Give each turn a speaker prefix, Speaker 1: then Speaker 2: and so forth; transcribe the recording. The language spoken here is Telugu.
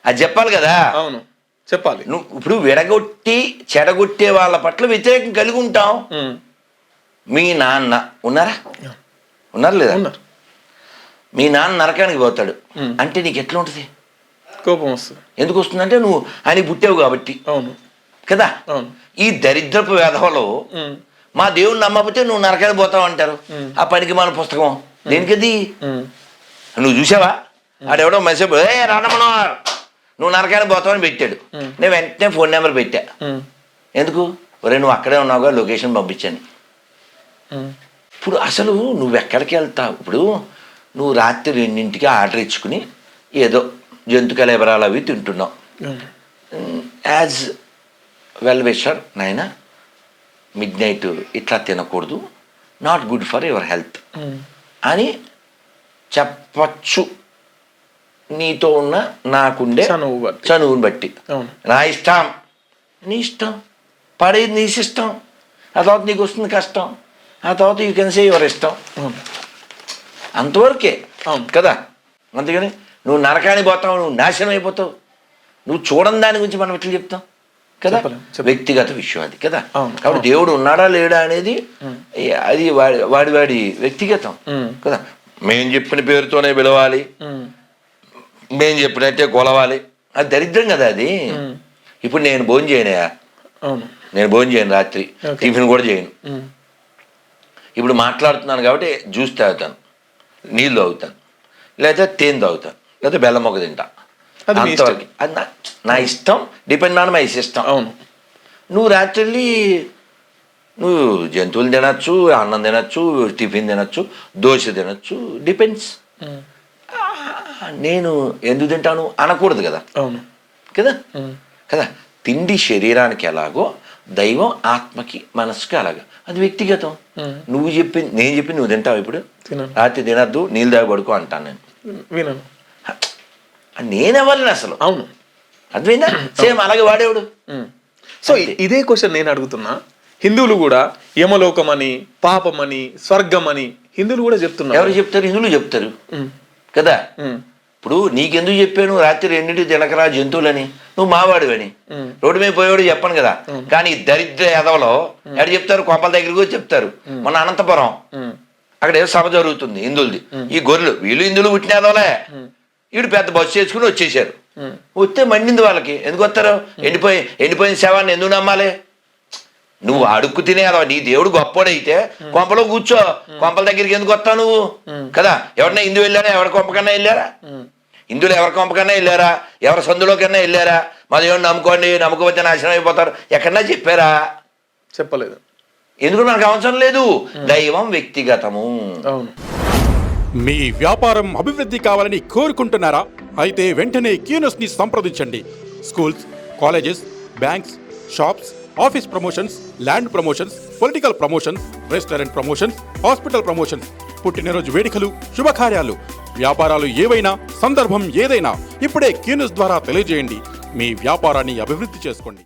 Speaker 1: అది చెప్పాలి కదా.
Speaker 2: అవును, చెప్పాలి.
Speaker 1: నువ్వు ఇప్పుడు విడగొట్టి చెడగొట్టే వాళ్ళ పట్ల వ్యతిరేకం కలిగి ఉంటాం. మీ నాన్న ఉన్నారా? ఉన్నారు లేదా? మీ నాన్న నరకానికి పోతాడు అంటే నీకు ఎట్లా ఉంటుంది?
Speaker 2: కోపం వస్తుంది.
Speaker 1: ఎందుకు వస్తుందంటే నువ్వు ఆయనకి పుట్టావు కాబట్టి.
Speaker 2: అవును
Speaker 1: కదా.
Speaker 2: అవును.
Speaker 1: ఈ దరిద్రపు వేధవలో మా దేవుని నమ్మకపోతే నువ్వు నరకానికి పోతావు అంటారు. ఆ పనికి మన పుస్తకం దేనికది? నువ్వు చూసావా? ఆడెవడో మెసేజ్ రానమ్మనవారు నువ్వు నరకానికి పోతావని పెట్టాడు. నేను వెంటనే ఫోన్ నెంబర్ పెట్టా. ఎందుకు? ఒరే నువ్వు అక్కడే ఉన్నావుగా, లొకేషన్ పంపించాను. ఇప్పుడు అసలు నువ్వు ఎక్కడికి వెళ్తావు? ఇప్పుడు నువ్వు రాత్రి 2ంటికి ఆర్డర్ ఇచ్చుకుని ఏదో జంతు కలేబరాలు అవి తింటున్నావు. యాజ్ వెల్ విషర్ నాయన, మిడ్ నైట్ ఇట్లా తినకూడదు, not good for your health అని చెప్పచ్చు. నీతో ఉన్న నాకుండే చనువుని బట్టి. నా ఇష్టం, నీ ఇష్టం, పడేది నీ ఇష్టం. ఆ తర్వాత నీకు వస్తుంది కష్టం, ఆ తర్వాత యూ కెన్ సే యువర్ ఇష్టం. అంతవరకే కదా. అందుకని నువ్వు నరకానికి పోతావు, నువ్వు నాశనం అయిపోతావు. నువ్వు చూడని దాని గురించి మనం ఎట్లా చెప్తాం కదా. వ్యక్తిగత విషయం అది కదా. కాబట్టి దేవుడు ఉన్నాడా లేడా అనేది అది వాడి వ్యక్తిగతం కదా. మేము చెప్పిన పేరుతోనే పిలవాలి, మేము చెప్పినట్టే కొలవాలి, అది దరిద్రం కదా అది. ఇప్పుడు నేను భోజనం చేయనయా? నేను భోజనం చేయను, రాత్రి టిఫిన్ కూడా చేయను. ఇప్పుడు మాట్లాడుతున్నాను కాబట్టి జ్యూస్ తాగుతాను, నీళ్ళు తాగుతాను, లేదా తేనె తాగుతాను, లేదా బెల్లం మొక్క తింటా. అంతవరకు అది నా ఇష్టం. Depend on my system.
Speaker 2: అవును.
Speaker 1: నువ్వు రాత్రి నువ్వు జంతువులు తినచ్చు, అన్నం తినచ్చు, టిఫిన్ తినచ్చు, దోశ తినచ్చు, డిపెండ్స్. నేను ఎందుకు తింటాను అనకూడదు కదా.
Speaker 2: అవును
Speaker 1: కదా కదా. తిండి శరీరానికి ఎలాగో దైవం ఆత్మకి మనసుకి అలాగా, అది వ్యక్తిగతం. నువ్వు చెప్పింది నేను చెప్పింది నువ్వు తింటావు. ఇప్పుడు రాత్రి తినద్దు, నీళ్ళు తాగి పడుకో అంటాను నేను.
Speaker 2: వినను.
Speaker 1: నేనెవరిని అసలు?
Speaker 2: అవును,
Speaker 1: అర్థమైందా? సేమ్ అలాగే వాడేవాడు.
Speaker 2: సో ఇదే క్వశ్చన్ నేను అడుగుతున్నా. హిందువులు కూడా యమలోకమని, పాపమని, స్వర్గమని హిందువులు కూడా చెప్తున్నారు.
Speaker 1: ఎవరు చెప్తారు? హిందువులు చెప్తారు కదా. ఇప్పుడు నీకెందుకు చెప్పాను రాత్రి 2ంటికి తినకరా జంతువులని? నువ్వు మావాడివని. రోడ్డు మీద పోయేవాడు చెప్పను కదా. కానీ దరిద్ర యాదవలో ఎక్కడ చెప్తారు? కొంపల దగ్గరికి వచ్చి చెప్తారు. మన అనంతపురం అక్కడ ఏదో సభ జరుగుతుంది హిందువులది. ఈ గొర్రెలు వీళ్ళు హిందువులు పుట్టిన యాదవలే. వీడు పెద్ద బస్సు చేసుకుని వచ్చేసారు. వస్తే మండింది వాళ్ళకి. ఎందుకు వస్తారు? ఎండిపోయిన శవాన్ని ఎందుకు నమ్మాలి? నువ్వు అడుక్కు తినేదా? నీ దేవుడు గొప్పోడైతే కొంపలో కూర్చో. కొంపల దగ్గరికి ఎందుకు వస్తావు నువ్వు కదా. ఎవరన్నా హిందూ వెళ్ళారా? ఎవరి కొంపకన్నా వెళ్ళారా? హిందువులు ఎవరి కొంపకన్నా వెళ్ళారా? ఎవరి సందులోకన్నా వెళ్ళారా? మా దేవుడిని నమ్ముకోండి, నమ్ముకోకపోతే నాశనం అయిపోతారు ఎక్కడన్నా చెప్పారా?
Speaker 2: చెప్పలేదు.
Speaker 1: ఎందుకు మనకు అవసరం లేదు. దైవం వ్యక్తిగతము.
Speaker 2: అవును.
Speaker 3: మీ వ్యాపారం అభివృద్ధి కావాలని కోరుకుంటున్నారా? అయితే వెంటనే క్యూనస్ ని సంప్రదించండి. Schools, colleges, banks, shops, office promotions, land promotions, political promotions, restaurant promotions, hospital promotions, పుట్టినరోజు వేడుకలు, శుభకార్యాలు, వ్యాపారాలు ఏవైనా, సందర్భం ఏదైనా ఇప్పుడే క్యూనస్ ద్వారా తెలియజేయండి. మీ వ్యాపారాన్ని అభివృద్ధి చేసుకోండి.